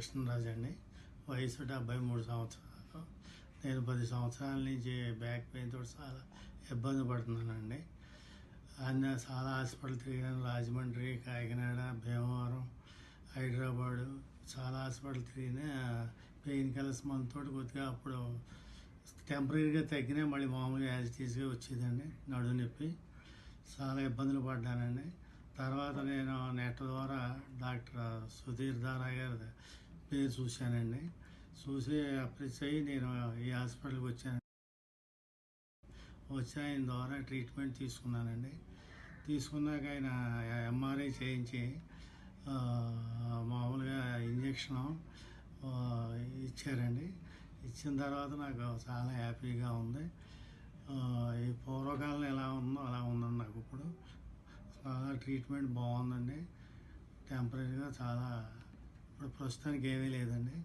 కృష్ణరాజు అండి. వయసు 73 సంవత్సరాలు. నేను 10 సంవత్సరాల నుంచి బ్యాక్ పెయిన్ తోటి చాలా ఇబ్బంది పడుతున్నానండి. చాలా హాస్పిటల్ తిరిగాను. రాజమండ్రి, కాకినాడ, భీమవరం, హైదరాబాదు చాలా హాస్పిటల్ తిరిగినా పెయిన్ కిల్లర్స్ మందుతోటి కొద్దిగా అప్పుడు టెంపరీగా తగ్గినా మళ్ళీ మామూలుగా యాజ్ ఇట్ ఈజ్గా వచ్చేదండి నడుము నొప్పి. చాలా ఇబ్బందులు పడ్డానండి. తర్వాత నేను నెట్ ద్వారా డాక్టర్ సుధీర్ దారా గారి పేరు చూశానండి. చూసి అప్రోచ్ అయ్యి నేను ఈ హాస్పిటల్కి వచ్చి ఆయన ద్వారా ట్రీట్మెంట్ తీసుకున్నానండి. తీసుకున్నాక ఆయన ఎంఆర్ఐ చేయించి మామూలుగా ఇంజక్షను ఇచ్చారండి. ఇచ్చిన తర్వాత నాకు చాలా హ్యాపీగా ఉంది. ఈ పూర్వకాలం ఎలా ఉందో అలా ఉందండి నాకు ఇప్పుడు. చాలా ట్రీట్మెంట్ బాగుందండి. టెంపరీగా చాలా ఇప్పుడు ప్రస్తుతానికి ఏమీ లేదండి.